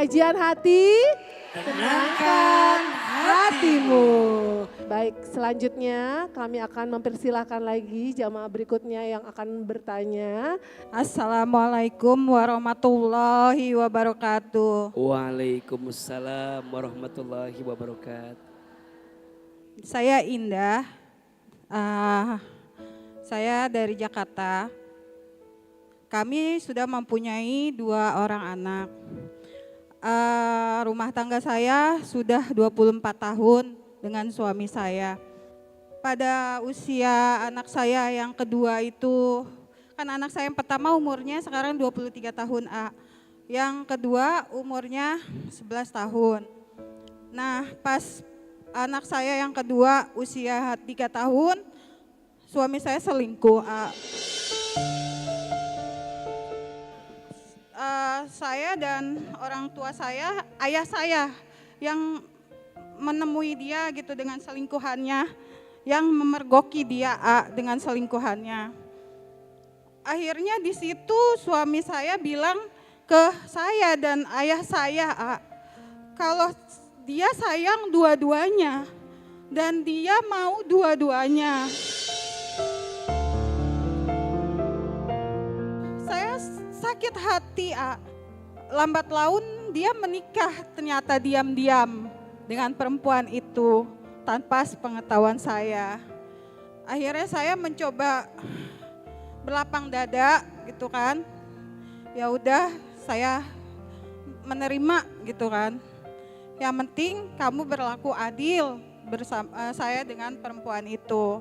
Kajian hati, Tenangkan hatimu. Baik, selanjutnya kami akan mempersilahkan lagi jamaah berikutnya yang akan bertanya. Assalamualaikum warahmatullahi wabarakatuh. Waalaikumsalam warahmatullahi wabarakatuh. Saya Indah, saya dari Jakarta. Kami sudah mempunyai 2 orang anak. Rumah tangga saya sudah 24 tahun dengan suami saya. Pada usia anak saya yang kedua itu, kan anak saya yang pertama umurnya sekarang 23 tahun A. Yang kedua umurnya 11 tahun. Nah pas anak saya yang kedua usia 3 tahun, suami saya selingkuh A. Saya dan orang tua saya, ayah saya yang menemui dia gitu dengan selingkuhannya, yang memergoki dia dengan selingkuhannya. Akhirnya di situ suami saya bilang ke saya dan ayah saya, kalau dia sayang dua-duanya dan dia mau dua-duanya. Saya sakit hati, lambat laun dia menikah ternyata diam-diam dengan perempuan itu tanpa sepengetahuan saya. Akhirnya saya mencoba berlapang dada gitu kan. Ya udah saya menerima gitu kan. Yang penting kamu berlaku adil bersama saya dengan perempuan itu.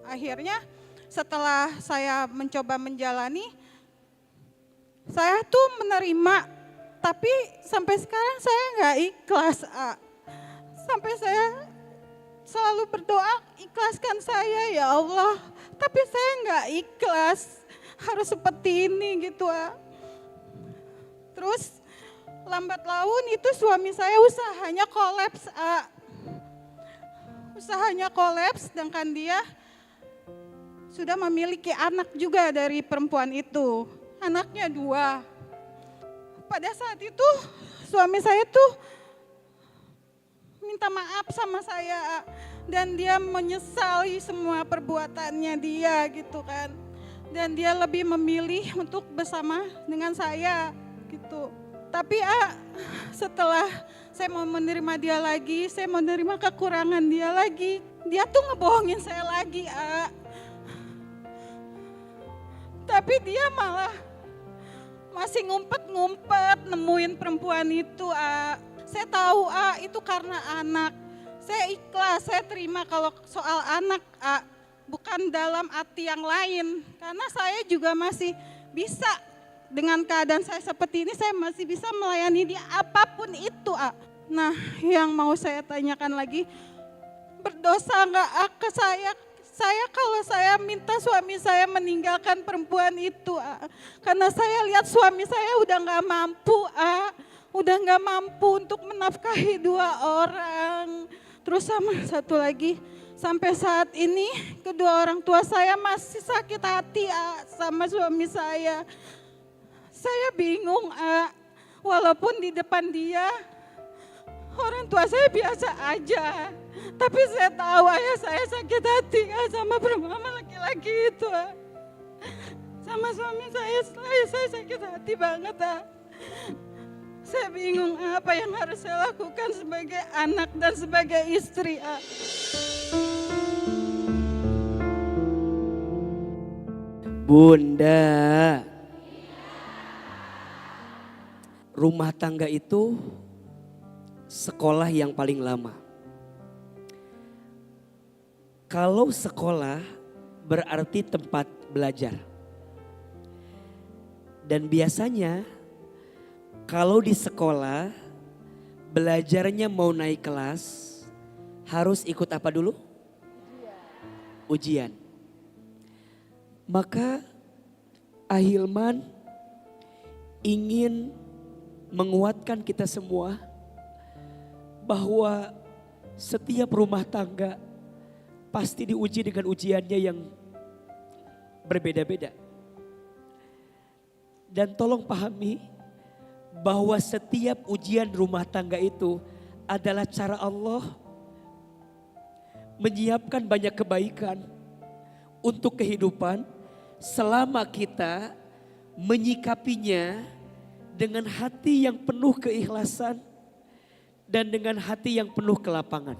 Akhirnya setelah saya mencoba menjalani, saya tuh menerima, tapi sampai sekarang saya nggak ikhlas. Sampai saya selalu berdoa, ikhlaskan saya ya Allah. Tapi saya nggak ikhlas, harus seperti ini gitu. Terus lambat laun itu suami saya usahanya kolaps. Usahanya kolaps, sedangkan dia sudah memiliki anak juga dari perempuan itu. Anaknya 2. Pada saat itu suami saya tuh minta maaf sama saya dan dia menyesali semua perbuatannya dia gitu kan. Dan dia lebih memilih untuk bersama dengan saya gitu. Tapi setelah saya mau menerima dia lagi, saya mau menerima kekurangan dia lagi, dia tuh ngebohongin saya lagi. Tapi dia malah masih ngumpet-ngumpet nemuin perempuan itu. Saya tahu itu karena anak. Saya ikhlas, saya terima kalau soal anak, bukan dalam arti yang lain. Karena saya juga masih bisa, dengan keadaan saya seperti ini, saya masih bisa melayani dia apapun itu. Nah yang mau saya tanyakan lagi, berdosa nggak ke saya? Saya kalau saya minta suami saya meninggalkan perempuan itu, karena saya lihat suami saya udah nggak mampu, udah nggak mampu untuk menafkahi 2 orang. Terus sama satu lagi, sampai saat ini kedua orang tua saya masih sakit hati sama suami saya. Saya bingung, walaupun di depan dia orang tua saya biasa aja. Tapi saya tahu ayah saya sakit hati sama perempuan laki-laki itu. Sama suami saya sakit hati banget. Saya bingung apa yang harus saya lakukan sebagai anak dan sebagai istri. Bunda, rumah tangga itu sekolah yang paling lama. Kalau sekolah berarti tempat belajar. Dan biasanya kalau di sekolah belajarnya mau naik kelas harus ikut apa dulu? Ujian. Maka Ahilman ingin menguatkan kita semua bahwa setiap rumah tangga pasti diuji dengan ujiannya yang berbeda-beda. Dan tolong pahami bahwa setiap ujian rumah tangga itu adalah cara Allah menyiapkan banyak kebaikan untuk kehidupan selama kita menyikapinya dengan hati yang penuh keikhlasan dan dengan hati yang penuh kelapangan.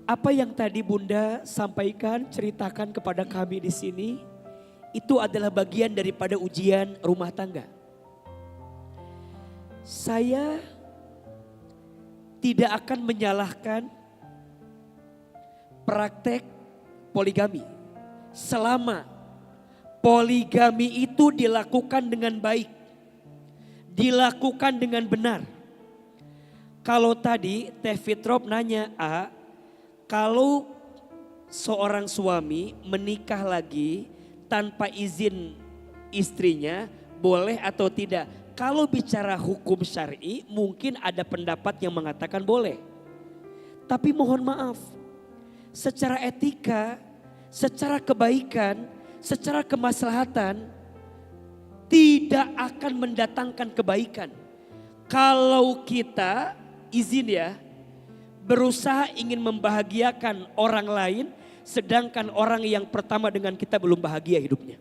Apa yang tadi Bunda sampaikan, ceritakan kepada kami di sini, itu adalah bagian daripada ujian rumah tangga. Saya tidak akan menyalahkan praktek poligami selama poligami itu dilakukan dengan baik, dilakukan dengan benar. Kalau tadi Teh Fitrop nanya, kalau seorang suami menikah lagi tanpa izin istrinya boleh atau tidak? Kalau bicara hukum syar'i mungkin ada pendapat yang mengatakan boleh. Tapi mohon maaf, secara etika, secara kebaikan, secara kemaslahatan tidak akan mendatangkan kebaikan. Kalau kita izin ya, berusaha ingin membahagiakan orang lain, sedangkan orang yang pertama dengan kita belum bahagia hidupnya.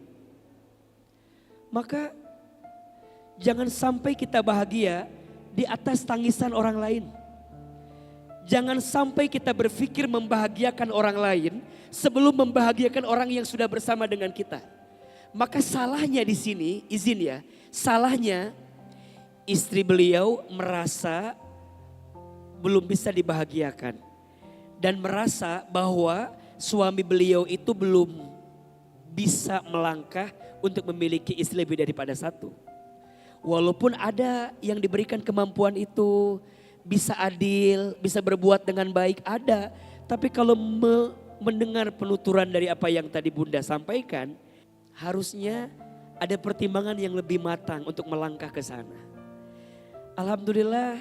Maka jangan sampai kita bahagia di atas tangisan orang lain. Jangan sampai kita berpikir membahagiakan orang lain sebelum membahagiakan orang yang sudah bersama dengan kita. Maka salahnya di sini, izin ya, salahnya istri beliau merasa belum bisa dibahagiakan dan merasa bahwa suami beliau itu belum bisa melangkah untuk memiliki istri lebih daripada satu. Walaupun ada yang diberikan kemampuan itu, bisa adil, bisa berbuat dengan baik, ada. Tapi kalau mendengar penuturan dari apa yang tadi Bunda sampaikan, harusnya ada pertimbangan yang lebih matang untuk melangkah ke sana. Alhamdulillah,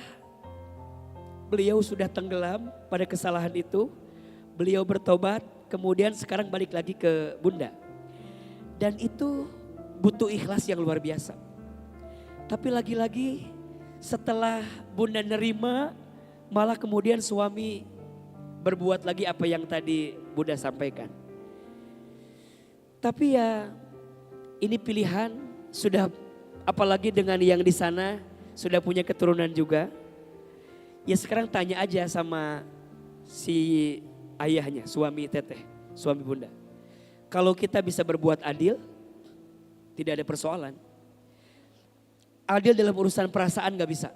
beliau sudah tenggelam pada kesalahan itu. Beliau bertobat, kemudian sekarang balik lagi ke Bunda. Dan itu butuh ikhlas yang luar biasa. Tapi lagi-lagi setelah Bunda nerima, malah kemudian suami berbuat lagi apa yang tadi Bunda sampaikan. Tapi ya ini pilihan, sudah apalagi dengan yang di sana sudah punya keturunan juga. Ya sekarang tanya aja sama si ayahnya, suami Teteh, suami Bunda. Kalau kita bisa berbuat adil, tidak ada persoalan. Adil dalam urusan perasaan gak bisa.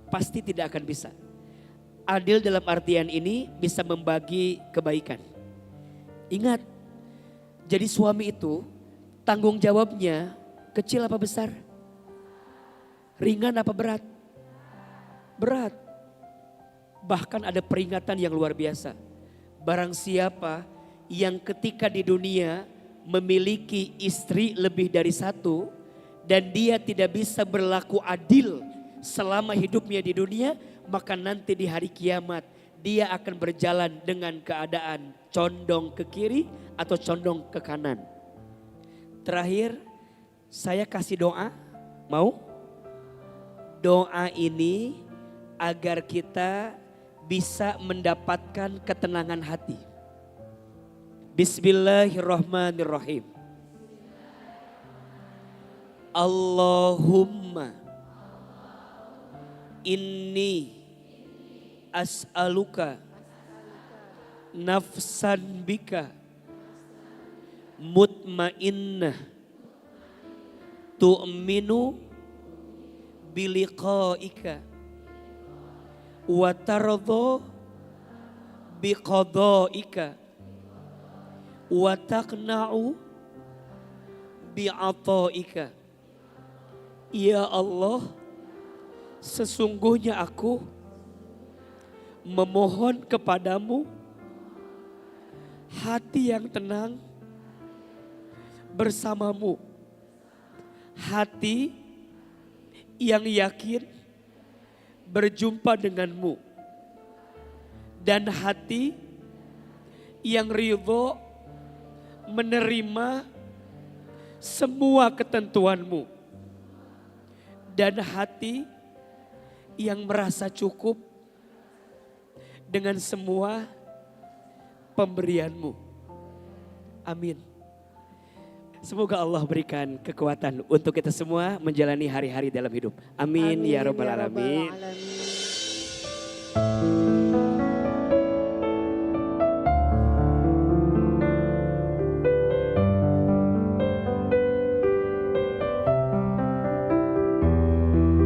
Pasti tidak akan bisa. Adil dalam artian ini bisa membagi kebaikan. Ingat, jadi suami itu tanggung jawabnya kecil apa besar? Ringan apa berat? Berat. Bahkan ada peringatan yang luar biasa. Barang siapa yang ketika di dunia memiliki istri lebih dari satu dan dia tidak bisa berlaku adil selama hidupnya di dunia, maka nanti di hari kiamat dia akan berjalan dengan keadaan condong ke kiri atau condong ke kanan. Terakhir, saya kasih doa, mau? Doa ini agar kita bisa mendapatkan ketenangan hati. Bismillahirrahmanirrahim. Allahumma inni as'aluka nafsan bika mutmainnah tu'minu biliqaika wa tardha biqadaika wa taqna'u bi'ataika. Ya Allah, sesungguhnya aku memohon kepadamu hati yang tenang bersamamu, hati yang yakin berjumpa denganmu, dan hati yang ridho menerima semua ketentuanmu. Dan hati yang merasa cukup dengan semua pemberianmu. Amin. Semoga Allah berikan kekuatan untuk kita semua menjalani hari-hari dalam hidup. Amin, ya Rabbal Alamin.